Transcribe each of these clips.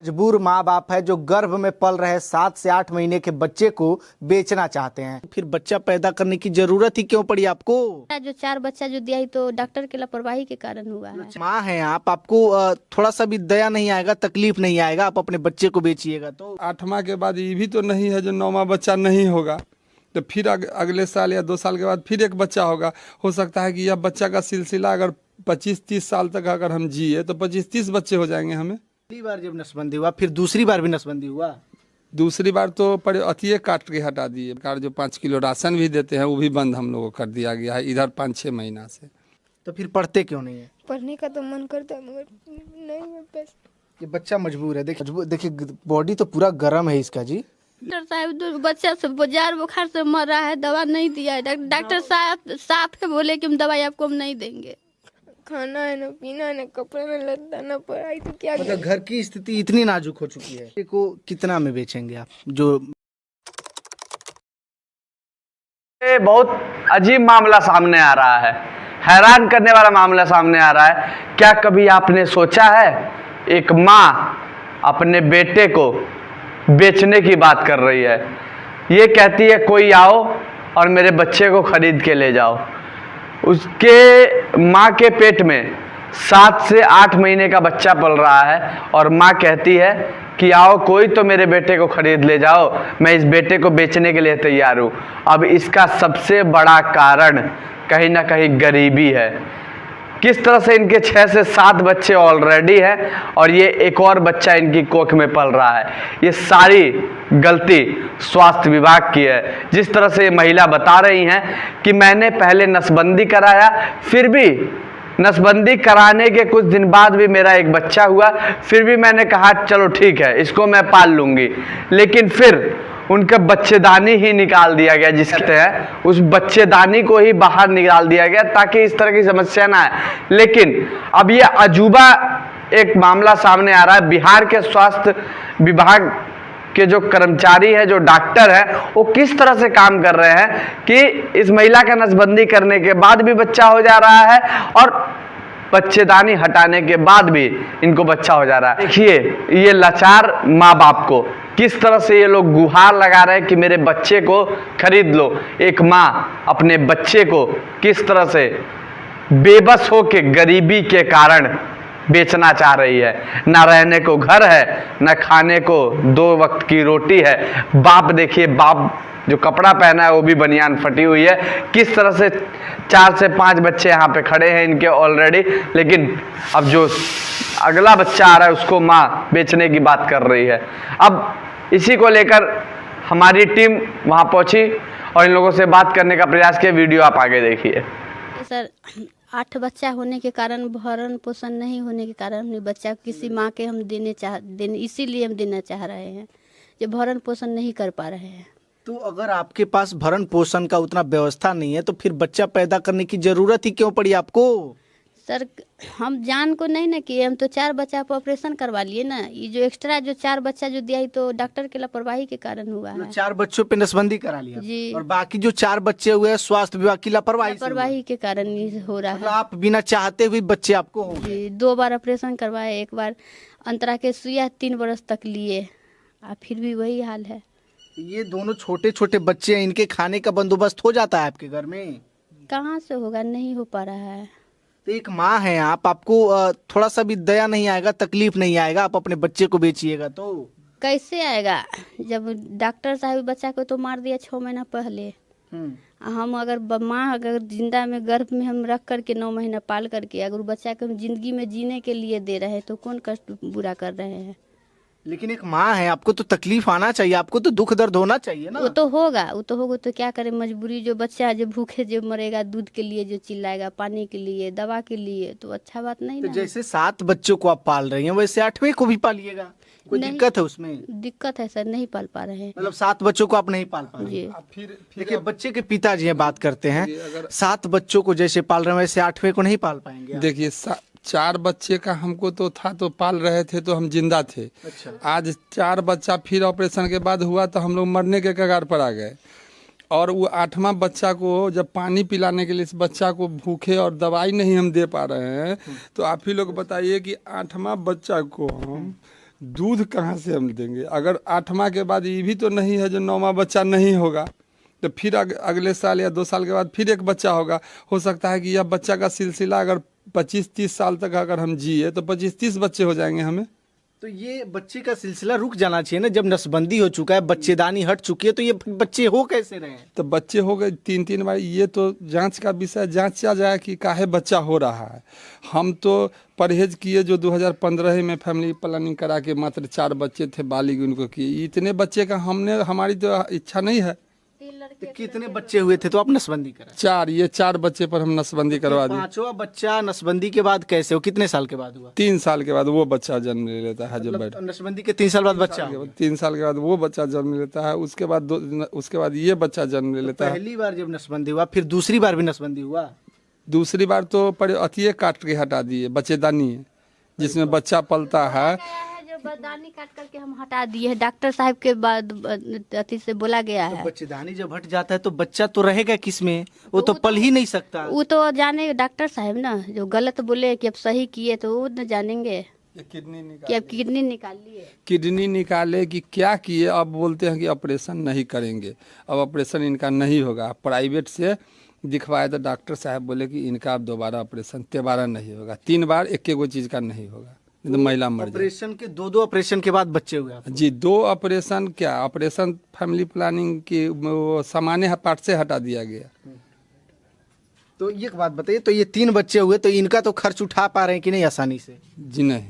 मजबूर माँ बाप है जो गर्भ में पल रहे 7 से 8 महीने के बच्चे को बेचना चाहते हैं। फिर बच्चा पैदा करने की जरूरत ही क्यों पड़ी आपको? जो 4 बच्चा जो दिया ही तो डॉक्टर के लापरवाही के कारण हुआ है। माँ है आप, आपको थोड़ा सा भी दया नहीं आएगा, तकलीफ नहीं आएगा, आप अपने बच्चे को बेचिएगा तो? 8वां के बाद ये भी तो नहीं है जो 9वां बच्चा नहीं होगा, तो फिर अगले साल या 2 साल के बाद फिर एक बच्चा होगा। हो सकता है कि यह बच्चा का सिलसिला अगर 25-30 साल तक अगर हम जिए तो 25-30 बच्चे हो जाएंगे हमें। पहली बार जब नसबंदी हुआ, फिर दूसरी बार भी नसबंदी हुआ? दूसरी बार तो अतिये काट के हटा दिए। सरकार जो 5 किलो राशन भी देते हैं वो भी बंद हम लोगों को कर दिया गया है इधर 5-6 महीना से। तो फिर पढ़ते क्यों नहीं है? पढ़ने का तो मन करता है मगर नहीं है पैसा। ये बच्चा मजबूर है। देखिए बॉडी तो पूरा गर्म है इसका जी। डॉक्टर साहब तो बच्चा से जार बुखार से मर रहा है, दवा नहीं दिया है। डॉक्टर साहब साफ है, बोले कि हम दवाई आपको हम नहीं देंगे। खाना है ना पीना है ना कपड़ा ना लत्ता ना पढ़ाई, तो क्या मतलब घर की स्थिति इतनी नाजुक हो चुकी है। इसको कितना में बेचेंगे आप? जो बहुत अजीब मामला सामने आ रहा है, हैरान करने वाला मामला सामने आ रहा है। क्या कभी आपने सोचा है एक माँ अपने बेटे को बेचने की बात कर रही है। ये कहती है कोई आओ और मेरे बच्चे को खरीद के ले जाओ। उसके माँ के पेट में 7 से 8 महीने का बच्चा पल रहा है और माँ कहती है कि आओ कोई तो मेरे बेटे को खरीद ले जाओ, मैं इस बेटे को बेचने के लिए तैयार हूँ। अब इसका सबसे बड़ा कारण कहीं ना कहीं गरीबी है। किस तरह से इनके 6 से 7 बच्चे ऑलरेडी हैं और ये एक और बच्चा इनकी कोख में पल रहा है। ये सारी गलती स्वास्थ्य विभाग की है। जिस तरह से ये महिला बता रही हैं कि मैंने पहले नसबंदी कराया, फिर भी नसबंदी कराने के कुछ दिन बाद भी मेरा एक बच्चा हुआ, फिर भी मैंने कहा चलो ठीक है इसको मैं पाल लूँगी, लेकिन फिर उनका बच्चेदानी ही निकाल दिया गया। जिसके है उस बच्चेदानी को ही बाहर निकाल दिया गया ताकि इस तरह की समस्या ना आए। लेकिन अब ये अजूबा एक मामला सामने आ रहा है। बिहार के स्वास्थ्य विभाग के जो कर्मचारी है, जो डॉक्टर है, वो किस तरह से काम कर रहे हैं कि इस महिला का नसबंदी करने के बाद भी बच्चा हो जा रहा है और बच्चेदानी हटाने के बाद भी इनको बच्चा हो जा रहा है। देखिए ये लाचार माँ बाप को किस तरह से ये लोग गुहार लगा रहे हैं कि मेरे बच्चे को खरीद लो। एक माँ अपने बच्चे को किस तरह से बेबस हो के गरीबी के कारण बेचना चाह रही है। ना रहने को घर है, ना खाने को 2 वक्त की रोटी है। बाप देखिए, बाप जो कपड़ा पहना है वो भी बनियान फटी हुई है। किस तरह से 4 से 5 बच्चे यहाँ पे खड़े हैं इनके ऑलरेडी, लेकिन अब जो अगला बच्चा आ रहा है उसको माँ बेचने की बात कर रही है। अब इसी को लेकर हमारी टीम वहाँ पहुँची और इन लोगों से बात करने का प्रयास किया। वीडियो आप आगे देखिए। सर 8 बच्चा होने के कारण, भरण पोषण नहीं होने के कारण अपने बच्चा किसी माँ के हम इसीलिए हम देना चाह रहे हैं जो भरण पोषण नहीं कर पा रहे हैं। तो अगर आपके पास भरण पोषण का उतना व्यवस्था नहीं है तो फिर बच्चा पैदा करने की जरूरत ही क्यों पड़ी आपको? सर हम जान को नहीं ना किए, हम तो 4 बच्चा पर ऑपरेशन करवा लिए ना। ये जो एक्स्ट्रा जो 4 बच्चा जो दिया ही तो डॉक्टर के लापरवाही के कारण हुआ है। 4 बच्चों पे नसबंदी करा लिया जी। और बाकी जो 4 बच्चे हुए हैं स्वास्थ्य विभाग की लापरवाही के कारण ये हो रहा है। आप बिना चाहते हुए बच्चे आपको होंगे? जी 2 बार ऑपरेशन करवाए, 1 बार अंतरा के सुइया 3 बरस तक लिए, फिर भी वही हाल है। ये दोनों छोटे छोटे बच्चे हैं, इनके खाने का बंदोबस्त हो जाता है आपके घर में? कहाँ से होगा, नहीं हो पा रहा है। तो एक माँ है आप, आपको थोड़ा सा भी दया नहीं आएगा, तकलीफ नहीं आएगा, आप अपने बच्चे को बेचिएगा तो? कैसे आएगा जब डॉक्टर साहब बच्चा को तो मार दिया 6 महीना पहले। हम अगर माँ अगर जिंदा में गर्भ में हम रख करके 9 महीना पाल करके अगर बच्चा को हम जिंदगी में जीने के लिए दे रहे हैं तो कौन कष्ट बुरा कर रहे हैं। लेकिन एक माँ है, आपको तो तकलीफ आना चाहिए, आपको तो दुख दर्द होना चाहिए ना। वो तो होगा तो क्या करे, मजबूरी। जो बच्चा जो भूखे जो मरेगा, दूध के लिए जो चिल्लाएगा, पानी के लिए, दवा के लिए, तो अच्छा बात नहीं तो ना। जैसे 7 बच्चों को आप पाल रही हैं वैसे 8वें को भी पालिएगा। कोई दिक्कत है उसमें? दिक्कत है सर, नहीं पाल पा रहे हैं। मतलब 7 बच्चों को आप नहीं पाल पा रहे? फिर देखिए बच्चे के पिताजी हैं, बात करते हैं। 7 बच्चों को जैसे पाल रहे हैं वैसे 8वें को नहीं पाल पाएंगे? देखिए 4 बच्चे का हमको तो था, तो पाल रहे थे तो हम जिंदा थे। अच्छा। आज 4 बच्चा फिर ऑपरेशन के बाद हुआ तो हम लोग मरने के कगार पर आ गए। और वो 8वां बच्चा को जब पानी पिलाने के लिए इस बच्चा को भूखे और दवाई नहीं हम दे पा रहे हैं, तो आप ही लोग बताइए कि 8वां बच्चा को हम दूध कहाँ से हम देंगे? अगर 8वां के बाद ये भी तो नहीं है जो 9वां बच्चा नहीं होगा, तो फिर अगले साल या 2 साल के बाद फिर एक बच्चा होगा। हो सकता है कि यह बच्चा का सिलसिला अगर 25-30 साल तक अगर हम जिए तो 25-30 बच्चे हो जाएंगे हमें। तो ये बच्चे का सिलसिला रुक जाना चाहिए ना, जब नसबंदी हो चुका है, बच्चेदानी हट चुकी है, तो ये बच्चे हो कैसे रहे हैं? तो बच्चे हो गए 3-3 बार, ये तो जांच का विषय, जांचा जाए कि काहे बच्चा हो रहा है। हम तो परहेज किए जो 2015 में फैमिली प्लानिंग करा के मात्र 4 बच्चे थे, बालिग उनको किए। इतने बच्चे का हमारी तो इच्छा नहीं है। तो कितने बच्चे हुए थे तो आप नसबंदी करा? 4, ये 4 बच्चे पर हम नसबंदी करवा दी। 5वां बच्चा नसबंदी के बाद कैसे हो, कितने साल के बाद हुआ? 3 साल के बाद वो बच्चा जन्म ले लेता है। जो बैठ नसबंदी के 3 साल बाद बच्चा हो गया। 3 साल के बाद वो बच्चा जन्म लेता है, उसके बाद ये बच्चा जन्म ले लेता है। पहली बार जब नसबंदी हुआ, फिर दूसरी बार भी नसबंदी हुआ? दूसरी बार तो अतिये काट के हटा दिए, बच्चेदानी है जिसमें बच्चा पलता है। जो बदानी काट करके हम हटा दिए हैं, डॉक्टर साहब के बाद अति से बोला गया है। बच्चेदानी जब हट जाता है तो बच्चा तो रहेगा किसमें? वो तो पल ही नहीं सकता। वो तो जाने डॉक्टर साहब ना, जो गलत बोले कि अब सही किए तो वो न जानेंगे कि अब किडनी निकाल लिए, किडनी निकाले कि क्या किए। अब बोलते हैं कि ऑपरेशन नहीं करेंगे, अब ऑपरेशन इनका नहीं होगा। प्राइवेट से दिखवाए तो डॉक्टर साहब बोले कि इनका अब दोबारा ऑपरेशन 13 नहीं होगा, 3 बार एक चीज का नहीं होगा, तो महिला मर जाएगी। ऑपरेशन के 2 ऑपरेशन के बाद बच्चे हुए आपको? जी, 2 ऑपरेशन, क्या ऑपरेशन फैमिली प्लानिंग की वो सामान्य पार्ट से हटा दिया गया। तो ये एक बात बताइए, तो ये 3 बच्चे हुए, तो इनका तो खर्च उठा पा रहे हैं कि नहीं आसानी से? जी नहीं।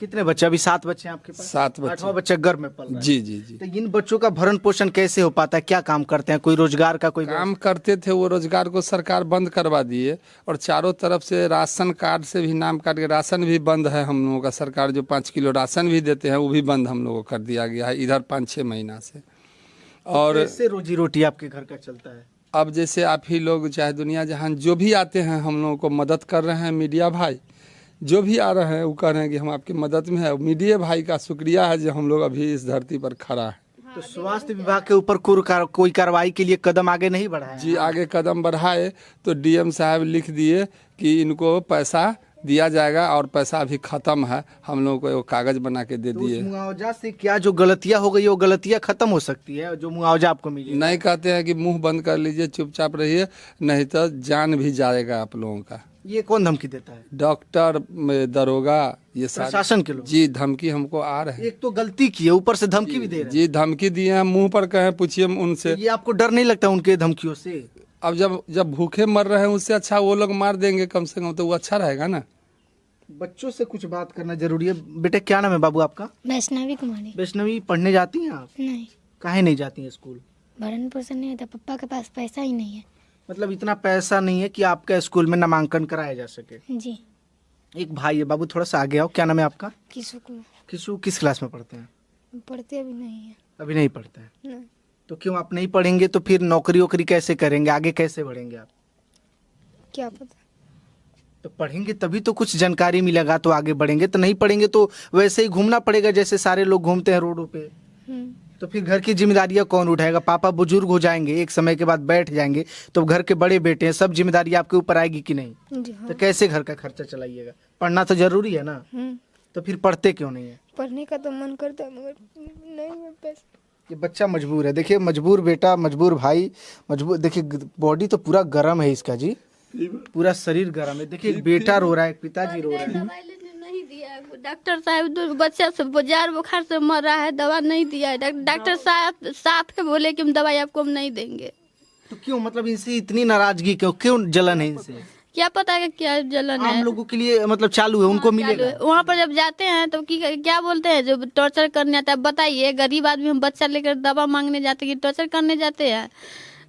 कितने बच्चे? अभी 7 बच्चे हैं आपके पास? 7 बच्चे। 8वां बच्चा गर्भ में पल रहा है। जी जी जी। तो इन बच्चों का भरण पोषण कैसे हो पाता है? क्या काम करते हैं? कोई रोजगार का कोई काम करते थे, वो रोजगार को सरकार बंद करवा दिए, और चारों तरफ से राशन कार्ड से भी नाम काट के राशन भी बंद है हम लोगों का। सरकार जो 5 किलो राशन भी देते हैं वो भी बंद हम लोगों को कर दिया गया है इधर 5-6 महीना से। और कैसे रोजी रोटी आपके घर का चलता है? अब जैसे आप ही लोग चाहे दुनिया जहान जो भी आते हैं हम लोगों को मदद कर रहे हैं, मीडिया भाई जो भी आ रहे हैं वो कह रहे हैं कि हम आपकी मदद में है। मीडिया भाई का शुक्रिया है जो हम लोग अभी इस धरती पर खड़ा है। तो स्वास्थ्य विभाग के ऊपर कोई कार्रवाई के लिए कदम आगे नहीं बढ़ाया? जी, आगे कदम बढ़ाए तो डीएम साहब लिख दिए कि इनको पैसा दिया जाएगा, और पैसा अभी खत्म है, हम लोगों को वो कागज बना के दे दिए। मुआवजा से क्या जो गलतियां हो गई वो गलतियां खत्म हो सकती है, जो मुआवजा आपको मिली? नहीं कहते हैं कि मुंह बंद कर लीजिए, चुपचाप रहिए, नहीं तो जान भी जाएगा आप लोगों का। ये कौन धमकी देता है? डॉक्टर, दरोगा, ये सारे प्रशासन के लोग? जी, धमकी हमको आ रहे हैं। एक तो गलती की है, ऊपर से धमकी भी दे रहे हैं। जी, धमकी दिए हैं, मुंह पर कहें, पूछिए उनसे। ये आपको डर नहीं लगता उनके धमकियों से? अब जब भूखे मर रहे हैं उससे अच्छा वो लोग मार देंगे कम से कम, तो वो अच्छा रहेगा ना। बच्चों से कुछ बात करना जरूरी है। बेटे क्या नाम है बाबू आपका? वैष्णवी कुमारी। वैष्णवी, पढ़ने जाती हैं आप? नहीं, काहे नहीं जाती हैं स्कूल? भरण पोषण नहीं होता, पापा के पास पैसा ही नहीं है। मतलब इतना पैसा नहीं है कि आपका स्कूल में नामांकन कराया जा सके? जी। एक भाई है, बाबू थोड़ा सा आगे आओ। क्या नाम है आपका? किसु को किसु, किस क्लास में पढ़ते हैं? पढ़ते अभी नहीं है। अभी नहीं पढ़ते हैं? नहीं। तो क्यों आप नहीं पढ़ेंगे तो फिर नौकरी वोकरी कैसे करेंगे, आगे कैसे बढ़ेंगे आप? क्या पता। तो पढ़ेंगे तभी तो कुछ जानकारी मिलेगा, तो आगे बढ़ेंगे। तो नहीं पढ़ेंगे तो वैसे ही घूमना पड़ेगा जैसे सारे लोग घूमते हैं रोडों पे। तो फिर घर की जिम्मेदारियां कौन उठाएगा? पापा बुजुर्ग हो जाएंगे, एक समय के बाद बैठ जाएंगे, तो घर के बड़े बेटे हैं, सब जिम्मेदारी आपके ऊपर आएगी कि नहीं? जी हाँ। तो कैसे घर का खर्चा चलाइएगा? पढ़ना तो जरूरी है ना। तो फिर पढ़ते क्यों नहीं है? पढ़ने का तो मन करता है मगर नहीं है पैसा। ये बच्चा मजबूर है। देखिए, मजबूर बेटा, मजबूर भाई, मजबूर। देखिए बॉडी तो पूरा गर्म है इसका जी, पूरा शरीर गर्म है। देखिए एक बेटा रो रहा है, एक पिताजी रो रहे हैं। दवाई लेने नहीं दिया है। डॉक्टर साहब बच्चा से जार बुखार से मर रहा है, दवा नहीं दिया है। डॉक्टर साहब साथ के बोले कि हम दवाई आपको हम नहीं देंगे। तो क्यों, मतलब इनसे इतनी नाराजगी क्यों? क्यों जलन है इनसे? क्या पता है क्या जलन है? आम लोगों के लिए मतलब चालू है, उनको मिलेगा। वहाँ पर जब जाते हैं तो क्या बोलते हैं, जो टॉर्चर करने आता है। बताइए, गरीब आदमी हम बच्चा लेकर दवा मांगने जाते हैं कि टॉर्चर करने जाते हैं?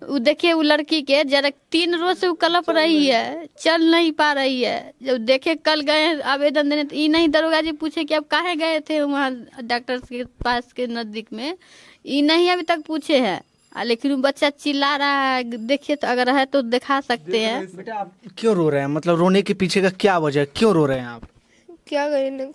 वो देखिए, वो लड़की के जरा 3 रोज से वो कलप रही है, चल नहीं पा रही है। जब देखे कल गए आवेदन देने, तो ये नहीं दरोगा जी पूछे कि आप काहे गए थे वहाँ डॉक्टर के पास के नजदीक में, ये नहीं अभी तक पूछे हैं। लेकिन वो बच्चा चिल्ला रहा है। देखिए तो अगर है तो दिखा सकते हैं। बेटा आप क्यों रो रहे हैं? मतलब रोने के पीछे का क्या वजह है? क्यों रो रहे हैं आप? क्या करें, ना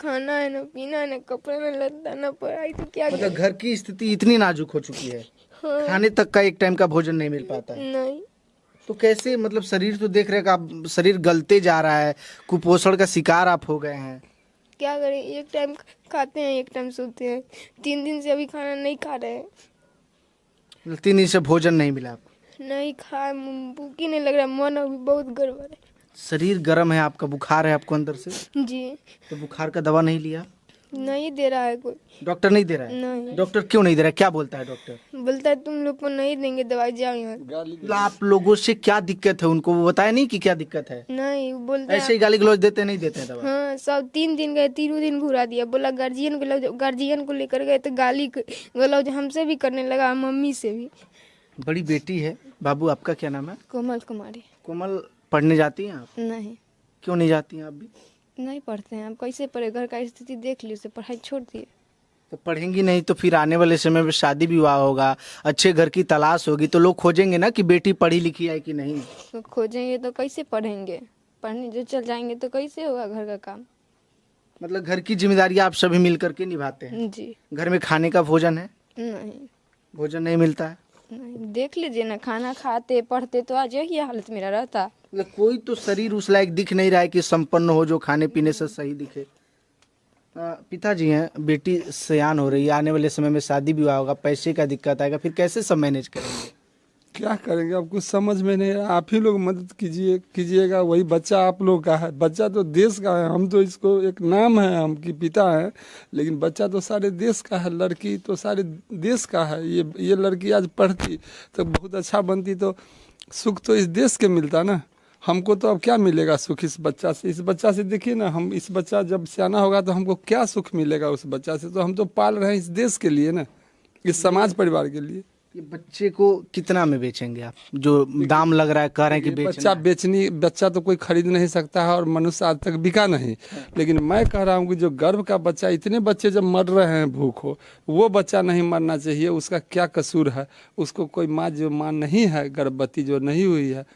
खाना है, ना पीना है, ना कपड़े में लत्ता, ना पढ़ाई, तो क्या मतलब करें? घर की स्थिति इतनी नाजुक हो चुकी है, हाँ। खाने तक का एक टाइम का भोजन नहीं मिल पाता है। नहीं। तो कैसे, मतलब शरीर तो देख रहे हैं कि आप शरीर गलते जा रहा है, कुपोषण का शिकार आप हो गए हैं। क्या करें, एक टाइम खाते हैं एक टाइम सोते हैं। 3 दिन से अभी खाना नहीं खा रहे हैं। 3 दिन से भोजन नहीं मिला आपको? नहीं खाए, भूख ही नहीं लग रहा, मन अभी बहुत गड़बड़ है। शरीर गर्म है आपका, बुखार है आपको अंदर से? जी तो बुखार का दवा नहीं लिया? नहीं दे रहा है कोई। डॉक्टर नहीं दे रहा है? नहीं, डॉक्टर क्यों नहीं दे रहा है, क्या बोलता है डॉक्टर? बोलता है तुम लोग को नहीं देंगे दवाई, जाओ यहाँ। मतलब आप लोगों से क्या दिक्कत है, उनको वो बताया नहीं कि क्या दिक्कत है? नहीं, बोलता ऐसे है ही गाली गलौज देते नहीं देते हैं दवा? हाँ। सब 3 दिन गए, तीनों दिन घुरा दिया। बोला गार्जियन को लेकर गए तो गाली गलौज हमसे भी करने लगा, मम्मी से भी। बड़ी बेटी है। बाबू आपका क्या नाम है? कोमल कुमारी। कोमल, पढ़ने जाती हैं आप? नहीं, क्यों नहीं जाती हैं आप भी? नहीं पढ़ते हैं। आप कैसे पढ़े, घर का स्थिति देख ली, उसे पढ़ाई छोड़ दिए। तो पढ़ेंगी नहीं तो फिर आने वाले समय में शादी विवाह होगा, अच्छे घर की तलाश होगी, तो लोग खोजेंगे ना कि बेटी पढ़ी लिखी है कि नहीं। तो खोजेंगे तो कैसे पढ़ेंगे, पढ़ने जो चल जाएंगे तो कैसे होगा घर का काम। मतलब घर की जिम्मेदारी आप सभी मिल करके निभाते हैं? जी घर में खाने का भोजन है? नहीं, भोजन नहीं मिलता है? नहीं देख लीजिए ना, खाना खाते पढ़ते तो आज यही हालत मेरा रहता। मतलब कोई तो शरीर उस लायक दिख नहीं रहा है कि संपन्न हो, जो खाने पीने से सही दिखे। पिताजी हैं, बेटी सयान हो रही है, आने वाले समय में शादी विवाह होगा, पैसे का दिक्कत आएगा, फिर कैसे सब मैनेज करेंगे? क्या करेंगे, अब कुछ समझ में नहीं आ रहा। आप ही लोग मदद कीजिएगा। वही बच्चा आप लोग का है, बच्चा तो देश का है। हम तो इसको एक नाम है, हम की पिता है, लेकिन बच्चा तो सारे देश का है, लड़की तो सारे देश का है। ये लड़की आज पढ़ती तो बहुत अच्छा बनती, तो सुख तो इस देश के मिलता ना। हमको तो अब क्या मिलेगा सुख इस बच्चा से? इस बच्चा से देखिए ना, हम इस बच्चा जब सियाना होगा तो हमको क्या सुख मिलेगा उस बच्चा से? तो हम तो पाल रहे हैं इस देश के लिए ना, इस समाज परिवार के लिए। ये बच्चे को कितना में बेचेंगे आप, जो दाम लग रहा है, कह रहे हैं कि बच्चा तो कोई खरीद नहीं सकता है, और मनुष्य आज तक बिका नहीं। लेकिन मैं कह रहा हूँ कि जो गर्भ का बच्चा, इतने बच्चे जब मर रहे हैं भूखों, वो बच्चा नहीं मरना चाहिए। उसका क्या कसूर है? उसको कोई माँ, जो माँ नहीं है, गर्भवती जो नहीं हुई है,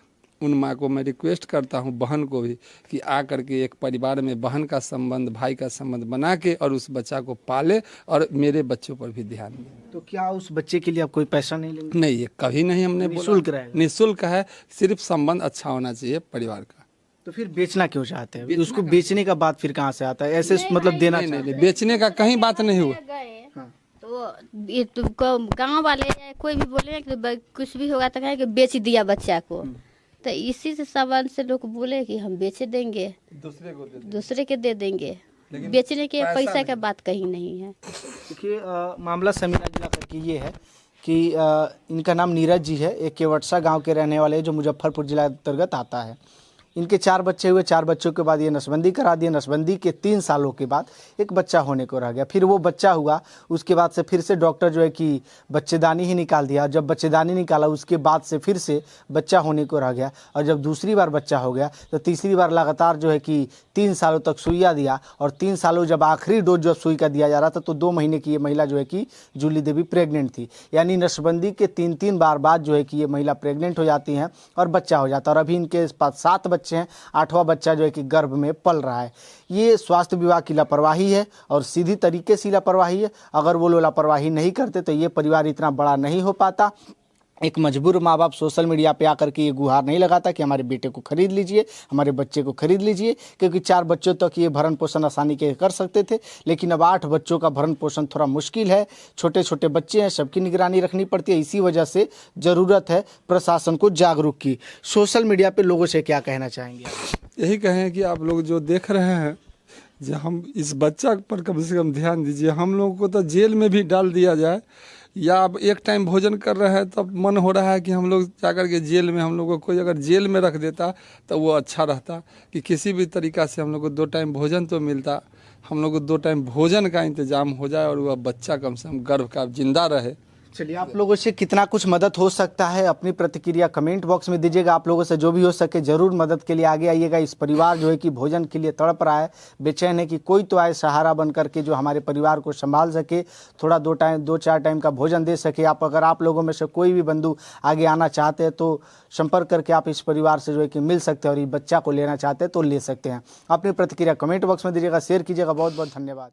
उन माँ को मैं रिक्वेस्ट करता हूँ, बहन को भी, कि आ करके एक परिवार में बहन का संबंध, भाई का संबंध बना के और उस बच्चा को पाले, और मेरे बच्चों पर भी ध्यान दें। तो क्या उस बच्चे के लिए आप कोई पैसा नहीं लेंगे? नहीं, ये कभी नहीं हमने बोला। निःशुल्क रहेगा? निःशुल्क है, सिर्फ संबंध अच्छा होना चाहिए परिवार का। तो फिर बेचना क्यों चाहते हैं? उसको बेचने का बात फिर कहाँ से आता है? ऐसे मतलब देना नहीं, चाहते हैं? बेचने का कहीं बात नहीं हुआ। हाँ। तो ये तुमको गांव वाले या कोई भी बोले कि कुछ भी होगा तो कहे कि बेच दिया बच्चा को, तो इसी से संबंध से लोग बोले कि हम बेच देंगे, दूसरे के दे देंगे। बेचने के पैसा का बात कहीं नहीं है। देखिए, मामला समीरा जिला करके ये है कि इनका नाम नीरज जी है, एक केवटसा गांव के रहने वाले, जो मुजफ्फरपुर जिला अंतर्गत आता है। इनके 4 बच्चे हुए, 4 बच्चों के बाद ये नसबंदी करा दिए। नसबंदी के 3 सालों के बाद एक बच्चा होने को रह गया। फिर वो बच्चा हुआ, उसके बाद से फिर से डॉक्टर जो है कि बच्चेदानी ही निकाल दिया। जब बच्चेदानी निकाला, उसके बाद से फिर से बच्चा होने को रह गया। और जब दूसरी बार बच्चा हो गया तो तीसरी बार लगातार जो है कि 3 सालों तक सुइया दिया। और 3 सालों जब आखिरी डोज जब सुई का दिया जा रहा था, तो 2 महीने की ये महिला जो है कि जूली देवी प्रेग्नेंट थी। यानी नसबंदी के 3 बार बाद जो है कि ये महिला प्रेग्नेंट हो जाती हैं और बच्चा हो जाता है। और अभी इनके पास 7 बच्चे हैं, 8वां बच्चा जो है कि गर्भ में पल रहा है। ये स्वास्थ्य विभाग की लापरवाही है, और सीधी तरीके से लापरवाही है। अगर वो लोग लापरवाही नहीं करते तो ये परिवार इतना बड़ा नहीं हो पाता। एक मजबूर माँ बाप सोशल मीडिया पे आकर के ये गुहार नहीं लगाता कि हमारे बेटे को खरीद लीजिए, हमारे बच्चे को खरीद लीजिए, क्योंकि 4 बच्चों तक ये भरण पोषण आसानी के कर सकते थे। लेकिन अब 8 बच्चों का भरण पोषण थोड़ा मुश्किल है। छोटे छोटे बच्चे हैं, सबकी निगरानी रखनी पड़ती है। इसी वजह से ज़रूरत है प्रशासन को जागरूक की। सोशल मीडिया पे लोगों से क्या कहना चाहेंगे? यही कहें कि आप लोग जो देख रहे हैं, जो हम इस बच्चा पर कम से कम ध्यान दीजिए। हम लोगों को तो जेल में भी डाल दिया जाए, या अब एक टाइम भोजन कर रहे हैं तब मन हो रहा है कि हम लोग जाकर के जेल में, हम लोग को कोई अगर जेल में रख देता तो वो अच्छा रहता, कि किसी भी तरीक़ा से हम लोग को 2 टाइम भोजन तो मिलता, हम लोग को 2 टाइम भोजन का इंतजाम हो जाए, और वह बच्चा कम से कम गर्भ का जिंदा रहे। चलिए, आप लोगों से कितना कुछ मदद हो सकता है अपनी प्रतिक्रिया कमेंट बॉक्स में दीजिएगा। आप लोगों से जो भी हो सके ज़रूर मदद के लिए आगे आइएगा। इस परिवार जो है कि भोजन के लिए तड़प रहा है, बेचैन है कि कोई तो आए सहारा बन करके जो हमारे परिवार को संभाल सके, थोड़ा 2-4 टाइम का भोजन दे सके। अगर आप लोगों में से कोई भी बंधु आगे आना चाहते हैं तो संपर्क करके आप इस परिवार से जो है कि मिल सकते हैं, और इस बच्चा को लेना चाहते हैं तो ले सकते हैं। अपनी प्रतिक्रिया कमेंट बॉक्स में दीजिएगा, शेयर कीजिएगा। बहुत बहुत धन्यवाद।